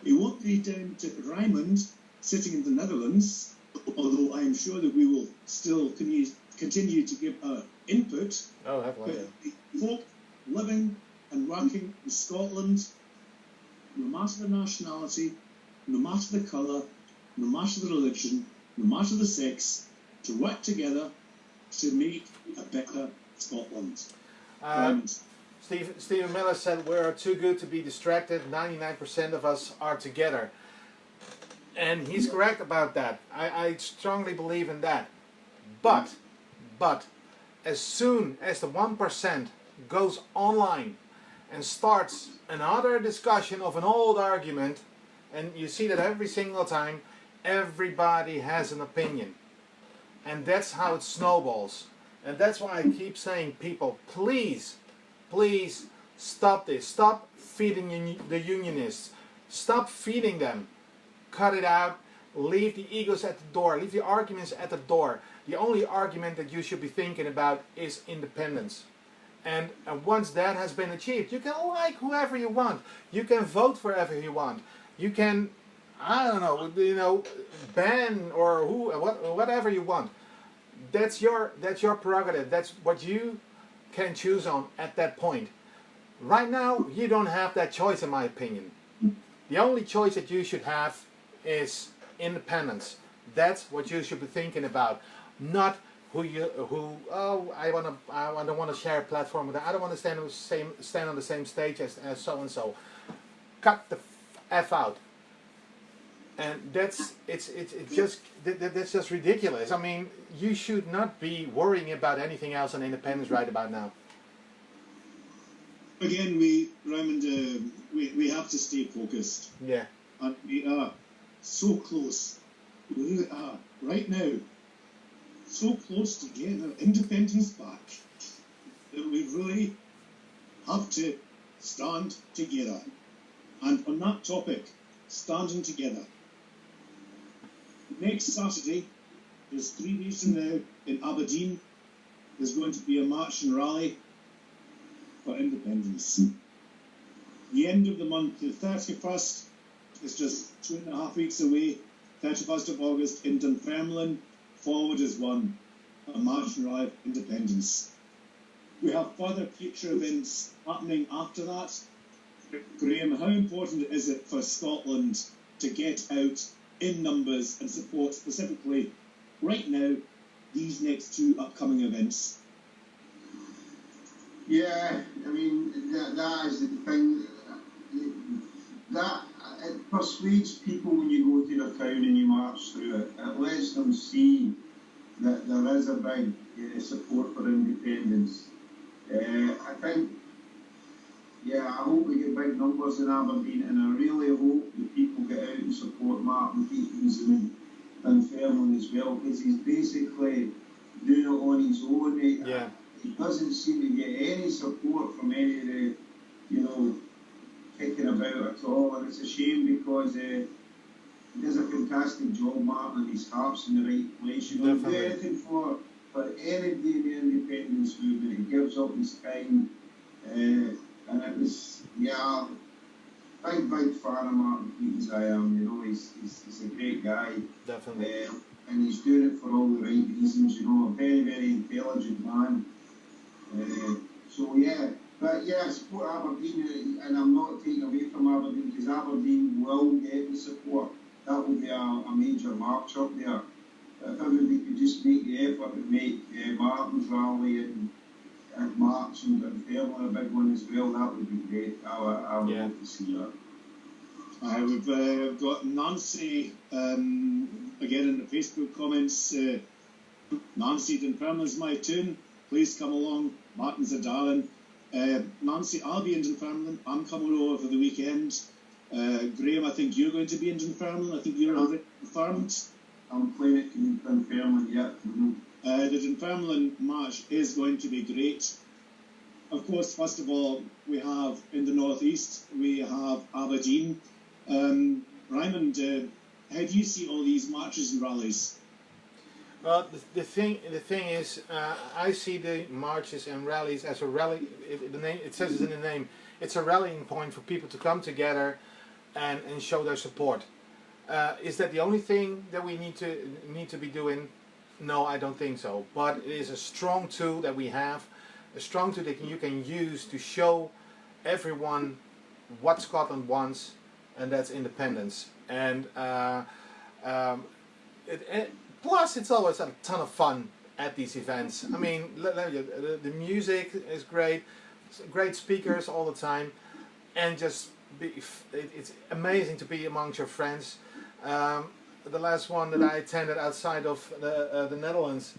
S1: It won't be down to Raymond sitting in the Netherlands, although I am sure that we will still continue to give our input.
S2: Oh, have one.
S1: But the folk living and working in Scotland, no matter the nationality, no matter the colour, no matter the religion, no matter the sex, to work together to make a better Scotland.
S2: Stephen Miller said, we're too good to be distracted. 99% of us are together. And he's correct about that. I strongly believe in that. But, as soon as the 1% goes online and starts another discussion of an old argument, and you see that every single time, everybody has an opinion. And that's how it snowballs. And that's why I keep saying, people, please stop this. Stop feeding the unionists. Stop feeding them. Cut it out. Leave the egos at the door. Leave the arguments at the door. The only argument that you should be thinking about is independence. And once that has been achieved, you can like whoever you want. You can vote for whoever you want. You can, I don't know, ban or whatever you want. That's your prerogative. That's what you can choose on at that point. Right now, you don't have that choice, in my opinion. The only choice that you should have is independence. That's what you should be thinking about, not I don't want to share a platform with that. I don't want to stand on the same stage as so and so. Cut the F out. And that's just ridiculous. I mean, you should not be worrying about anything else than independence right about now.
S1: Again, Raymond, we have to stay focused.
S2: Yeah.
S1: And we are so close. We really are right now. So close to getting our independence back that we really have to stand together. And on that topic, standing together. Next Saturday, there's 3 days from now in Aberdeen, there's going to be a march and rally for independence. The end of the month, the 31st, is just 2.5 weeks away. 31st of August in Dunfermline, Forward is one, a march and rally of independence. We have further future events happening after that. Graham, how important is it for Scotland to get out in numbers and support specifically right now these next 2 upcoming events?
S3: Yeah, I mean, that is the thing. That it persuades people when you go to the town and you march through it. It lets them see that there is a big support for independence. I think, I hope we get big numbers in Aberdeen, and I really hope that people get out and support Martin Keating's and Dunfermline as well, because he's basically doing it on his own. He doesn't seem to get any support from any of the, kicking about at all, and it's a shame because he does a fantastic job, Martin, and his heart's in the right place. You know, do anything for anybody in the independence movement. He gives up his time, and it was, big fan of Martin Keating, I am. He's a great guy.
S2: Definitely.
S3: And he's doing it for all the right reasons, a very, very intelligent man. But yeah, I support Aberdeen, and I'm not taking away from Aberdeen because Aberdeen will get the support. That will be a major march up there. If everybody could just make the effort and make Martin's rally and March and Dunfermline a big one as well, that would be great. I would love to see that.
S1: We've got Nancy again in the Facebook comments. Nancy, Dunfermline's my tune. Please come along. Martin's a darling. Nancy, I'll be in Dunfermline. I'm coming over for the weekend. Graham, I think you're going to be in Dunfermline. I think you're already confirmed.
S3: I'm playing it in Dunfermline, yeah. Mm-hmm.
S1: The Dunfermline match is going to be great. Of course, first of all, we have in the northeast, we have Aberdeen. Raymond, how do you see all these marches and rallies?
S2: Well, the thing is, I see the marches and rallies as a rally. It says it in the name. It's a rallying point for people to come together and show their support. Is that the only thing that we need to be doing? No, I don't think so. But it is a strong tool that we have, a strong tool that you can use to show everyone what Scotland wants, and that's independence. And plus, it's always a ton of fun at these events. I mean, the music is great, great speakers all the time, and just it's amazing to be amongst your friends. The last one that I attended outside of the Netherlands,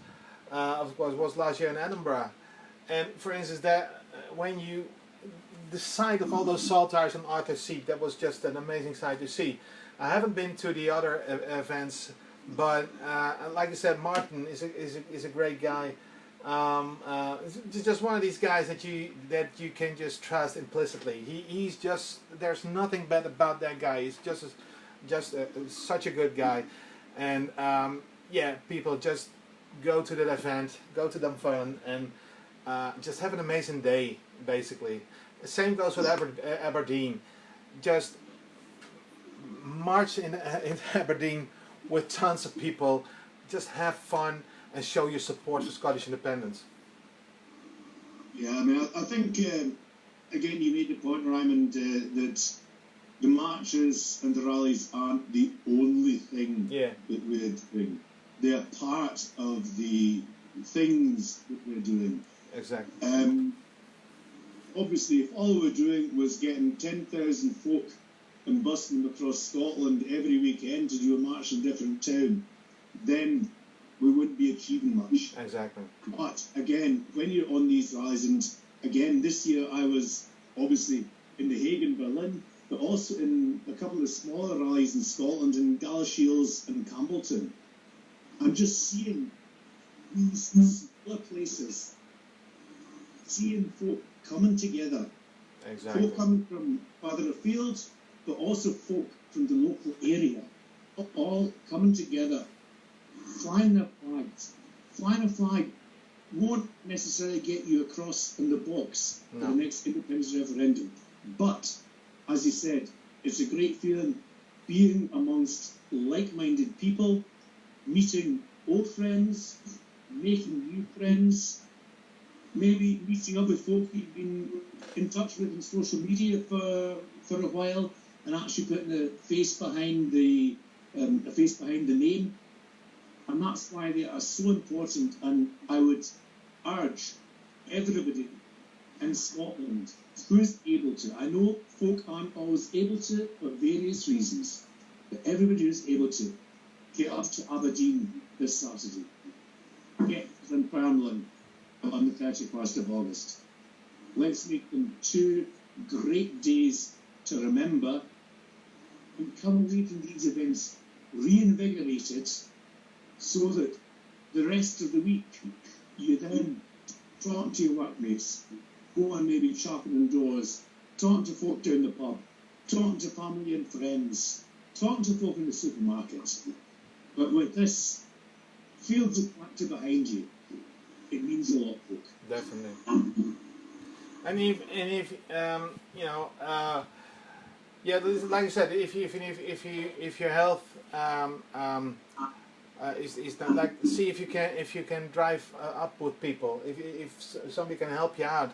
S2: of course, was last year in Edinburgh. And for instance, that the sight of all those saltires on Arthur's Seat, that was just an amazing sight to see. I haven't been to the other events, but like I said, Martin is a great guy. Just one of these guys that you can just trust implicitly. He's just, there's nothing bad about that guy. He's just such a good guy. And yeah, people just go to that event, go to Dunfermline, and just have an amazing day, basically. The same goes with Aberdeen. Just march in Aberdeen with tons of people, just have fun and show your support for Scottish independence.
S1: Yeah, I mean, I think, again, you made the point, Raymond, that the marches and the rallies aren't the only thing that we're doing. They're part of the things that we're doing.
S2: Exactly.
S1: Obviously, if all we were doing was getting 10,000 folk and busing them across Scotland every weekend to do a march in a different town, then we wouldn't be achieving much.
S2: Exactly.
S1: But again, when you're on these rallies, and again, this year I was obviously in The Hague in Berlin, but also in a couple of smaller rallies in Scotland, in Galashiels and Campbelltown. I'm just seeing these smaller places, seeing folk coming together.
S2: Exactly.
S1: Folk coming from further afield, but also folk from the local area, all coming together, flying their flags. Flying a flag won't necessarily get you across in the box for the next independence referendum. But, as you said, it's a great feeling being amongst like-minded people, meeting old friends, making new friends, maybe meeting up with folk you've been in touch with on social media for a while, and actually putting a face behind the name. And that's why they are so important. And I would urge everybody in Scotland who's able to. I know folk aren't always able to for various reasons, but everybody who's able to get up to Aberdeen this Saturday. Get to Dunfermline on the 31st of August. Let's make them 2 great days to remember, and come away from these events reinvigorated, so that the rest of the week you then talk to your workmates, go on maybe sharpening doors, talking to folk down the pub, talking to family and friends, talking to folk in the supermarket. But with this fields of factor behind you, it means a lot, folk.
S2: Definitely. And if you know, yeah, like I said, if your health is not, like, see if you can drive up with people. If somebody can help you out,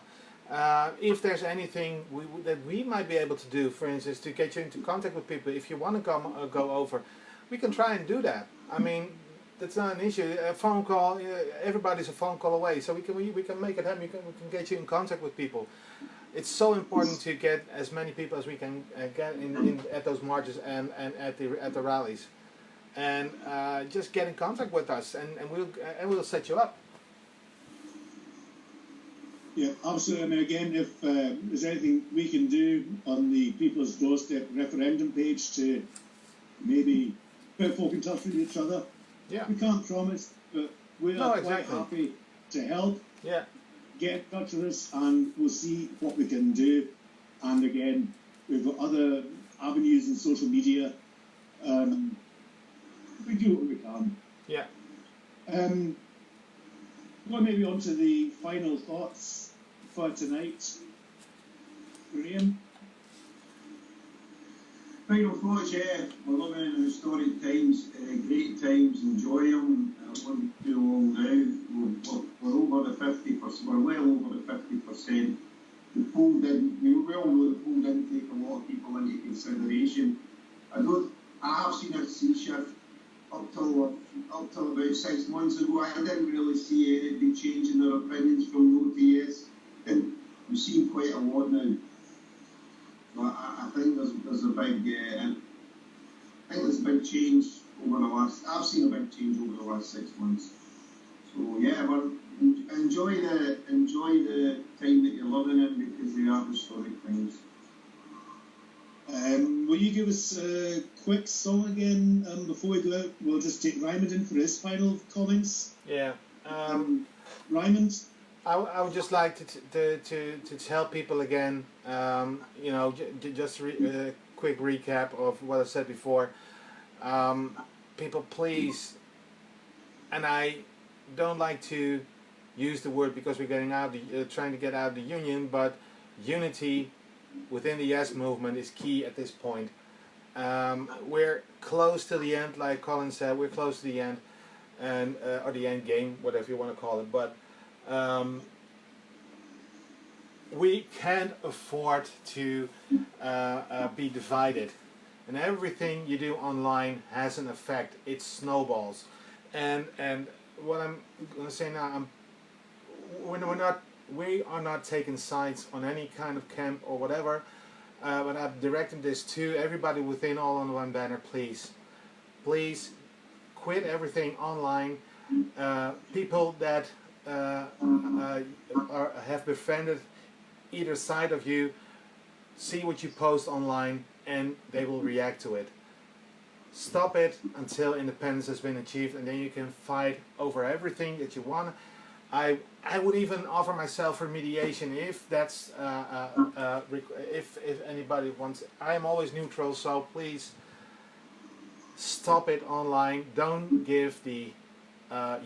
S2: If there's anything that we might be able to do, for instance, to get you into contact with people, if you want to go over, we can try and do that. I mean, that's not an issue. A phone call, everybody's a phone call away, so we can make it happen. We can get you in contact with people. It's so important to get as many people as we can get in at those marches and at the rallies, and just get in contact with us, and we'll set you up.
S1: Yeah, absolutely. I mean, again, if there's anything we can do on the People's Doorstep referendum page to maybe put folk in touch with each other, we can't promise, but we're quite happy to help.
S2: Yeah.
S1: Get in touch with us, and we'll see what we can do. And again, we've got other avenues in social media. We do what we can.
S2: Yeah.
S1: Well, maybe on to the final thoughts for tonight. Graham?
S3: Final thoughts, yeah. We're living in historic times, great times, enjoy them. I won't do long now. We're over the 50%, we're well over the 50%. The poll didn't, we all know the poll didn't take a lot of people into consideration. I have seen a sea shift up till about 6 months ago. I didn't really see anybody changing their opinions from no to yes, and we've seen quite a lot now. But I think there's a big change over the last. I've seen a big change over the last 6 months. So yeah, but enjoy the time that you're living in, because they are historic times.
S1: Will you give us a quick song again before we go out? We'll just take Raymond in for his final comments.
S2: Yeah.
S1: Raymond?
S2: I would just like to tell people again, just a quick recap of what I said before. People, please, and I don't like to use the word because we're getting out, trying to get out of the union, but unity within the Yes movement is key at this point. We're close to the end, like Colin said. We're close to the end, and or the end game, whatever you want to call it. But we can't afford to be divided, and everything you do online has an effect. It snowballs, and what I'm going to say now, we are not taking sides on any kind of camp or whatever, but I'm directing this to everybody within All on One banner. Please quit everything online. People that have befriended either side of you, see what you post online and they will react to it. Stop it until independence has been achieved, and then you can fight over everything that you want. I would even offer myself for mediation if that's if anybody wants. I am always neutral, so please stop it online. Don't give the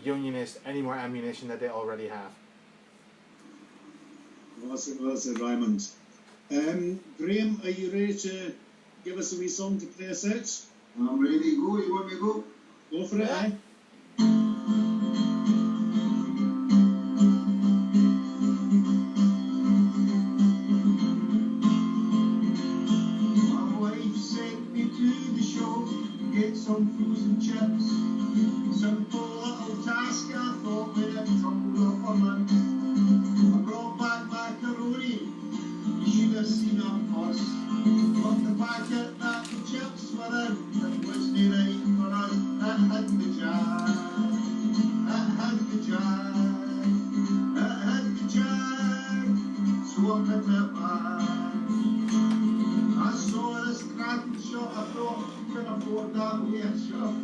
S2: unionists any more ammunition that they already have.
S1: Well said, Raymond. Graham, are you ready to give us a wee song to play us out?
S3: I'm ready to go. You want me to go?
S1: Go for it, eh?
S3: My wife sent me to the shop to get some frozen chips. Simple little task, I thought, when I troubled off a month. I brought back macaroni. You should have seen her fuss. But the packet that the chips were in, it wasn't right for us. It had the jar. It had the jar. It had the jar. So I put it back. I saw this cracking shot. I thought, you can afford that way a shot.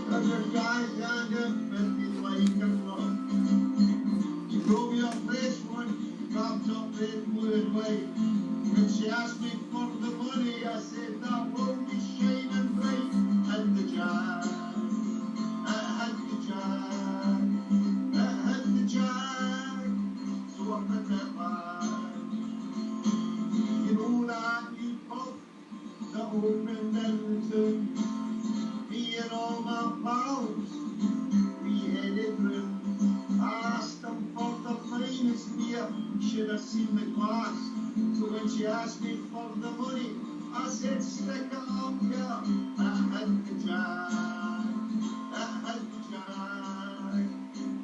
S3: There's a guy down there, 50 like or not. You throw me a fresh one, wrapped up red, blue and white. When she asked me for the money, I said that won't be shining bright. In the jar, it had the jar, it had the jar. So I put it back. You know that new pub that opened in town? Me and all my pals, we headed round. I asked them for the finest beer. never seen the glass. So when she asked me for the money, I said, stick it up here. At the jack, at the jack,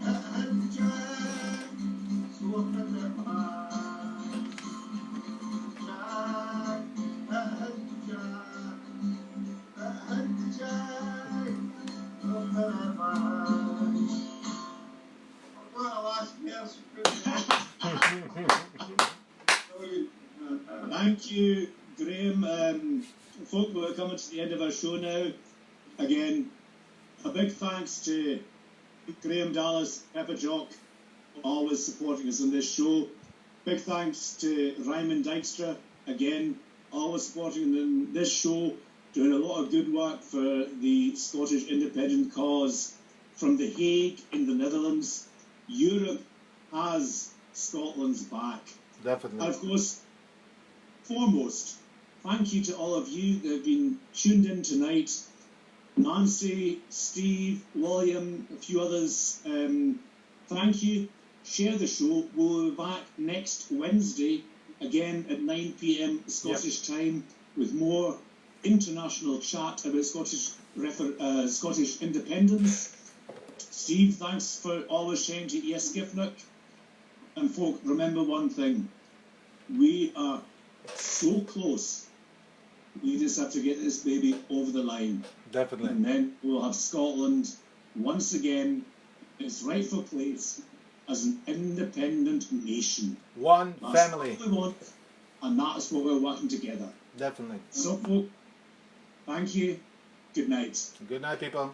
S3: at the jack. So open the bag, jack, at the jack, at the jack. Open the bag. What a last verse.
S1: Thank you, Graham. Folk, we're coming to the end of our show now. Again, a big thanks to Graham Dallas, Pepper Jock, always supporting us on this show. Big thanks to Ryman Dykstra, again, always supporting in this show, doing a lot of good work for the Scottish independent cause from The Hague in the Netherlands. Europe has Scotland's back.
S2: Definitely.
S1: And of course, foremost, thank you to all of you that have been tuned in tonight. Nancy, Steve, William, a few others, thank you. Share the show. We'll be back next Wednesday, again at 9 p.m. Scottish time, with more international chat about Scottish independence. Steve, thanks for always sharing to Skifnook. And folk, remember one thing. We are so close. We just have to get this baby over the line.
S2: Definitely.
S1: And then we'll have Scotland once again in its rightful place as an independent nation.
S2: One
S1: That's
S2: family.
S1: what we want, and that's what we're working together.
S2: Definitely.
S1: So, folk, thank you. Good night.
S2: Good night, people.